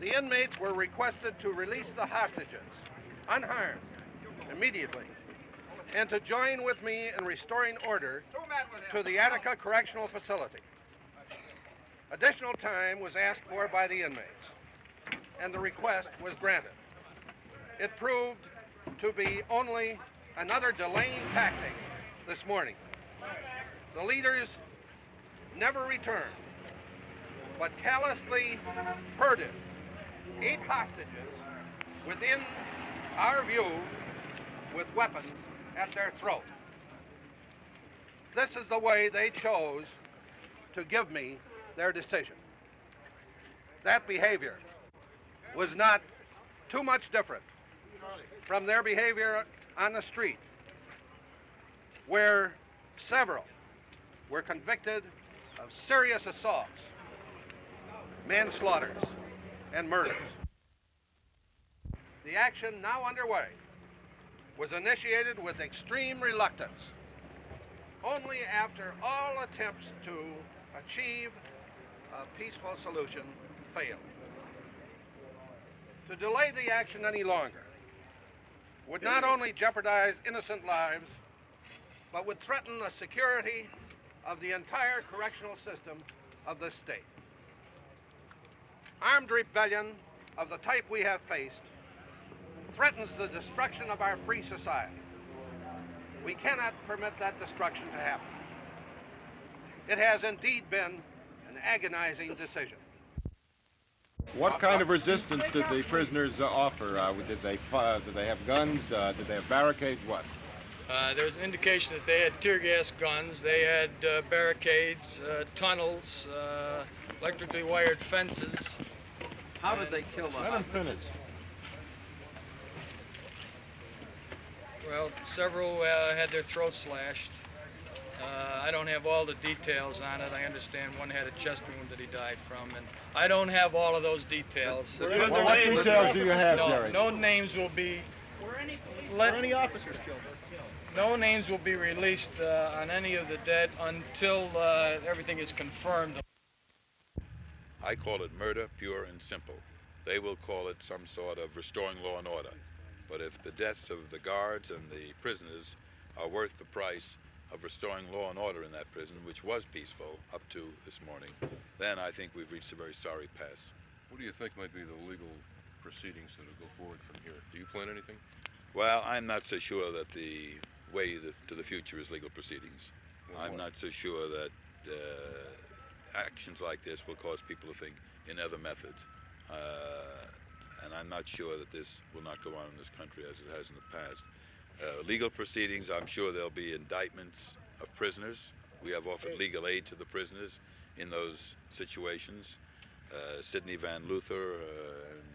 The inmates were requested to release the hostages, unharmed, immediately, and to join with me in restoring order to the Attica Correctional Facility. Additional time was asked for by the inmates, and the request was granted. It proved to be only another delaying tactic this morning. The leaders never returned, but callously herded 8 hostages within our view with weapons at their throat. This is the way they chose to give me their decision. That behavior was not too much different from their behavior on the street, where several were convicted of serious assaults, manslaughters, and murders. The action now underway was initiated with extreme reluctance, only after all attempts to achieve a peaceful solution failed. To delay the action any longer would not only jeopardize innocent lives, but would threaten the security of the entire correctional system of this state. Armed rebellion of the type we have faced threatens the destruction of our free society. We cannot permit that destruction to happen. It has indeed been an agonizing decision. What kind of resistance did the prisoners offer? Did they have guns? Did they have barricades? What? There was an indication that they had tear gas guns, they had barricades, tunnels, electrically wired fences. How did they kill them? Let them finish. Well, several had their throats slashed. I don't have all the details on it. I understand one had a chest wound that he died from, and I don't have all of those details. What details do you have, Jerry? No names will be... Were any officers killed? No names will be released on any of the dead until everything is confirmed. I call it murder, pure and simple. They will call it some sort of restoring law and order. But if the deaths of the guards and the prisoners are worth the price of restoring law and order in that prison, which was peaceful up to this morning, then I think we've reached a very sorry pass. What do you think might be the legal proceedings that will go forward from here? Do you plan anything? Well, I'm not so sure that the way to the future is legal proceedings. I'm not so sure that actions like this will cause people to think in other methods. And I'm not sure that this will not go on in this country as it has in the past. Legal proceedings, I'm sure there'll be indictments of prisoners. We have offered legal aid to the prisoners in those situations. Sidney Van Luther,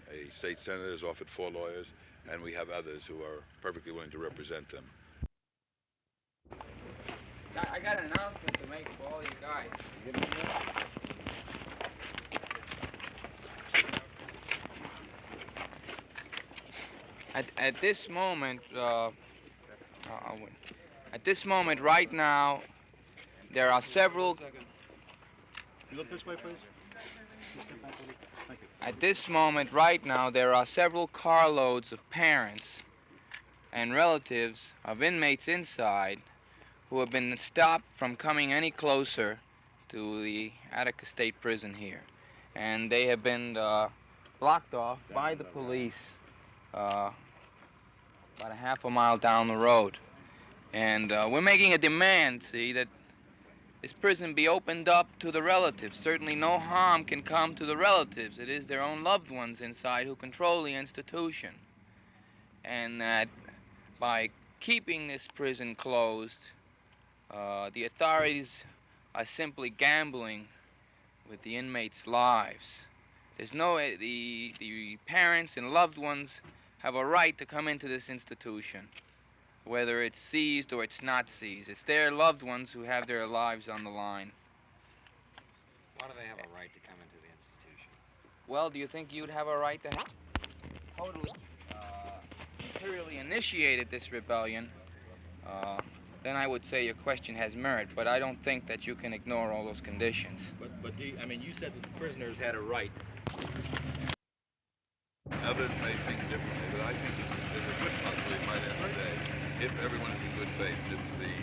a state senator, has offered 4 lawyers, and we have others who are perfectly willing to represent them. I got an announcement to make for all you guys. At this moment, right now, there are several. You look this way, please. At this moment, right now, there are several carloads of parents and relatives of inmates inside who have been stopped from coming any closer to the Attica State Prison here. And they have been blocked off by the police about a half a mile down the road. And we're making a demand, see, that this prison be opened up to the relatives. Certainly no harm can come to the relatives. It is their own loved ones inside who control the institution. And that by keeping this prison closed, the authorities are simply gambling with the inmates' lives. There's the parents and loved ones have a right to come into this institution, whether it's seized or it's not seized. It's their loved ones who have their lives on the line. Why do they have a right to come into the institution? Well, do you think you'd have a right to have totally imperially initiated this rebellion? Then I would say your question has merit, but I don't think that you can ignore all those conditions. But you said that the prisoners had a right. Others may think differently, but I think there's a good possibility it might end today if everyone is in good faith. If the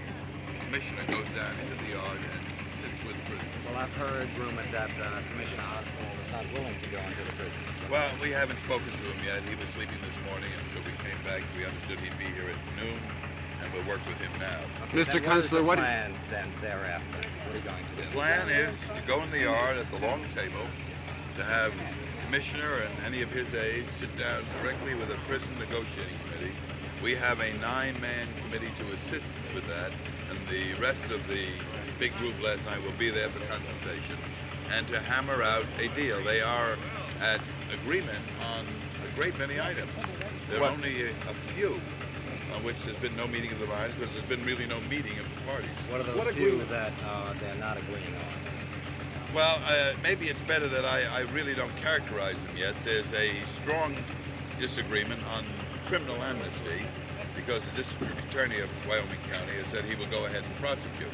commissioner goes down into the yard and sits with the prisoners. Well, I've heard rumored that Commissioner Oswald is not willing to go into the prison. Well, we haven't spoken to him yet. He was sleeping this morning until we came back. We understood he'd be here at noon, and we'll work with him now. Okay, Mr. Kunstler, what is the plan then thereafter? What are you going to do? The plan is to go in the yard at the long table, to have the commissioner and any of his aides sit down directly with a prison negotiating committee. We have a 9-man committee to assist with that, and the rest of the big group last night will be there for consultation and to hammer out a deal. They are at agreement on a great many items. There are only a few on which there's been no meeting of the minds because there's been really no meeting of the parties. What are those few that they're not agreeing on? Well, maybe it's better that I really don't characterize them yet. There's a strong disagreement on criminal amnesty because the district attorney of Wyoming County has said he will go ahead and prosecute.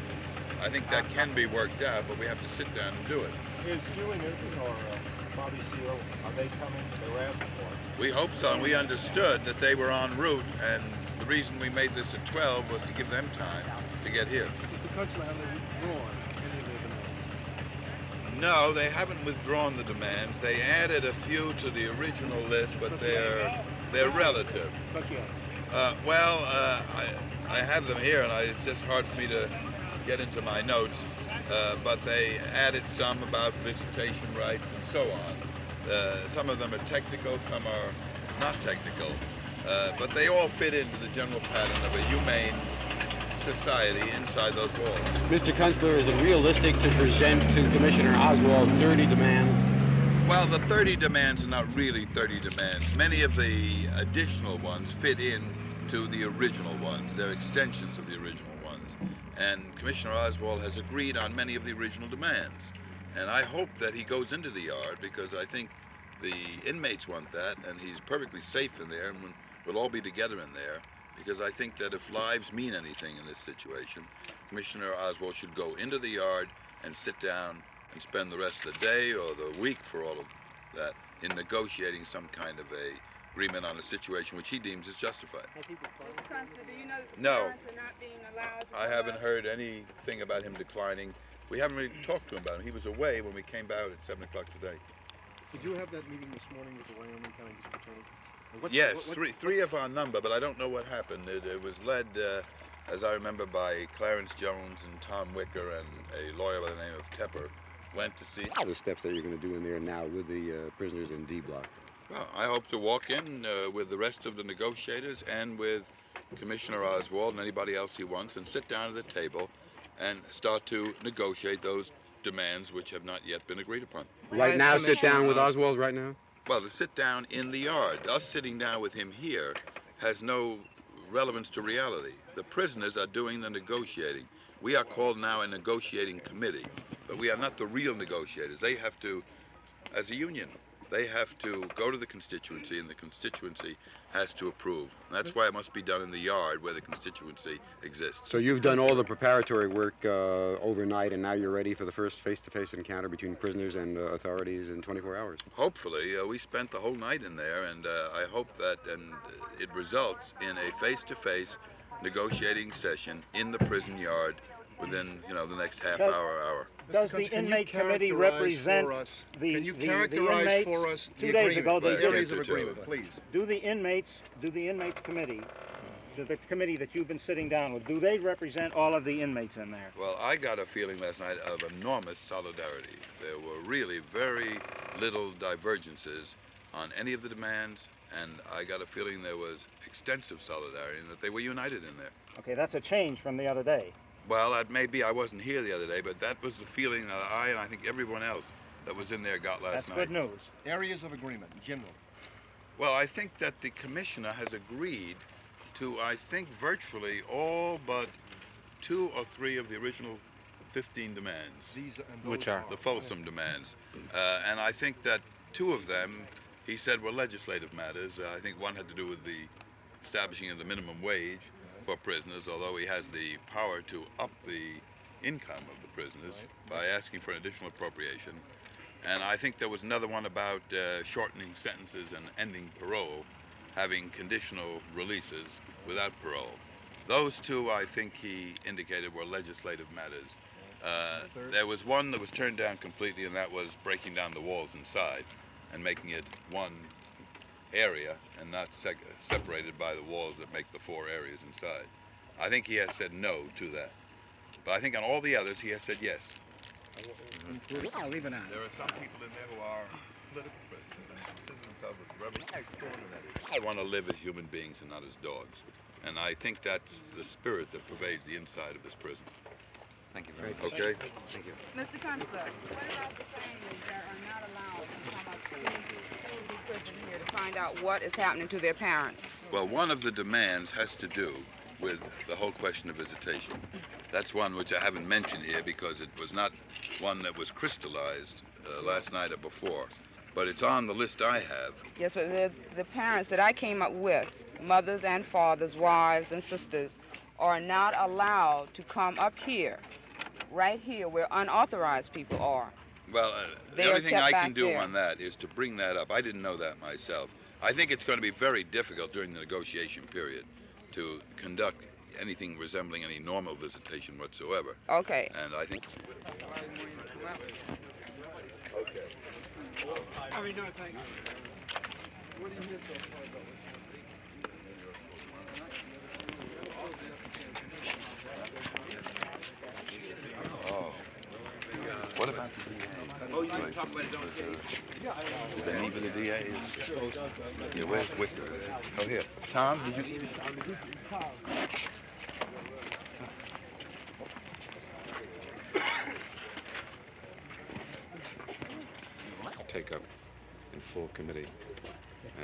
I think that can be worked out, but we have to sit down and do it. Is Ewing or Bobby Steele, are they coming to the rally for? We hope so, and we understood that they were en route, and the reason we made this at 12 was to give them time to get here. Mr. Kunstler, have they withdrawn any of their demands? No, they haven't withdrawn the demands. They added a few to the original list, but they're relative. I have them here, and it's just hard for me to get into my notes, but they added some about visitation rights and so on. Some of them are technical, some are not technical, but they all fit into the general pattern of a humane society inside those walls. Mr. Kunstler, is it realistic to present to Commissioner Oswald 30 demands? Well, the 30 demands are not really 30 demands. Many of the additional ones fit in to the original ones. They're extensions of the original ones. And Commissioner Oswald has agreed on many of the original demands. And I hope that he goes into the yard because I think the inmates want that, and he's perfectly safe in there, and we'll all be together in there, because I think that if lives mean anything in this situation, Commissioner Oswald should go into the yard and sit down and spend the rest of the day or the week, for all of that, in negotiating some kind of a agreement on a situation which he deems is justified. Mr. Kunstler, do you know that the No. parents are not being allowed to I haven't heard anything about him declining. We haven't really talked to him about him. He was away when we came out at 7 o'clock today. Did you have that meeting this morning with the Wyoming County District Attorney? Yes, three of our number, but I don't know what happened. It was led, as I remember, by Clarence Jones and Tom Wicker and a lawyer by the name of Tepper. Went to see... What are the steps that you're going to do in there now with the prisoners in D block? Well, I hope to walk in with the rest of the negotiators and with Commissioner Oswald and anybody else he wants and sit down at the table and start to negotiate those demands which have not yet been agreed upon. Right now, sit down with Oswald right now? Well, to sit down in the yard. Us sitting down with him here has no relevance to reality. The prisoners are doing the negotiating. We are called now a negotiating committee, but we are not the real negotiators. They have to, as a union, they have to go to the constituency, and the constituency has to approve. And that's why it must be done in the yard where the constituency exists. So you've done all the preparatory work overnight, and now you're ready for the first face-to-face encounter between prisoners and authorities in 24 hours? Hopefully. We spent the whole night in there, and I hope that it results in a face-to-face negotiating session in the prison yard within, the next half hour. Does the inmate committee represent the inmates? For us 2 days ago, they areas did. of agreement, please. Do the inmates committee, the committee that you've been sitting down with, do they represent all of the inmates in there? Well, I got a feeling last night of enormous solidarity. There were really very little divergences on any of the demands, and I got a feeling there was extensive solidarity and that they were united in there. Okay, that's a change from the other day. Well, that may be. I wasn't here the other day, but that was the feeling that I and I think everyone else that was in there got last night. That's good news. Areas of agreement, general. Well, I think that the commissioner has agreed to, I think, virtually all but 2 or 3 of the original 15 demands. Which are? The Folsom demands. And I think that 2 of them, he said, were legislative matters. I think one had to do with the establishing of the minimum wage for prisoners, although he has the power to up the income of the prisoners by asking for an additional appropriation. And I think there was another one about shortening sentences and ending parole, having conditional releases without parole. Those two, I think he indicated, were legislative matters. There was one that was turned down completely, and that was breaking down the walls inside and making it one area and not separated by the walls that make the 4 areas inside. I think he has said no to that. But I think on all the others, he has said yes. I'll leave it on. There are some people in there who are political prisoners and citizens of the rebels. I want to live as human beings and not as dogs. And I think that's the spirit that pervades the inside of this prison. Thank you very much. Okay? Thank you. Mr. Kunstler, what about the families that are not allowed to come up to the prison here to find out what is happening to their parents? Well, one of the demands has to do with the whole question of visitation. That's one which I haven't mentioned here because it was not one that was crystallized last night or before. But it's on the list I have. Yes, but there's the parents that I came up with, mothers and fathers, wives and sisters, are not allowed to come up here, right here where unauthorized people are. Well, the They only are thing kept I back can do there. on that is to bring that up. I didn't know that myself. I think it's going to be very difficult during the negotiation period to conduct anything resembling any normal visitation whatsoever. Okay. And I think... Okay. Oh. What about the DA? Oh, you want to talk about his own case? Did any of the DA? Yeah, where's Whisker? Oh, here. Tom, did you... Take up in full committee,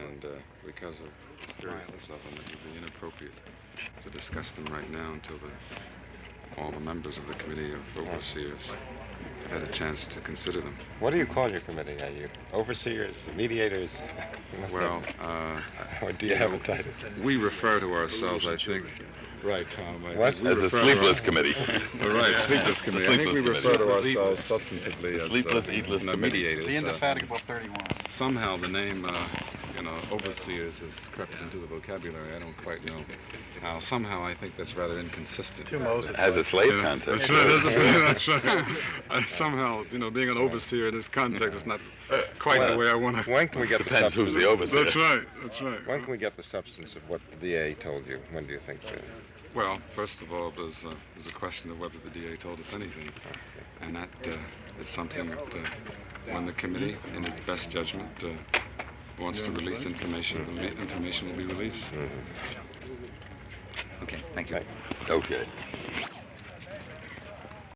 and because of the seriousness of them, it would be inappropriate to discuss them right now until all the members of the committee of overseers have had a chance to consider them. What do you call your committee? Are you overseers, mediators? Well, or do you have a title? we refer to ourselves, I think. Right, Tom. What? As a sleepless committee. Right, sleepless committee. I think we refer to ourselves substantively as Sleepless, eatless mediators. The indefatigable 31. Somehow the name, overseers has crept into the vocabulary. I don't quite know how. Somehow I think that's rather inconsistent. As a slave contest. That's right. Somehow, being an overseer in this context is not quite the way I want to. When can we get Depends who's the overseer. That's right. That's right. When can we get the substance of what the DA told you? When do you think? Well, first of all, there's a question of whether the DA told us anything, and that is something that when the committee, in its best judgment, wants to release information, information will be released. Okay, thank you. Okay.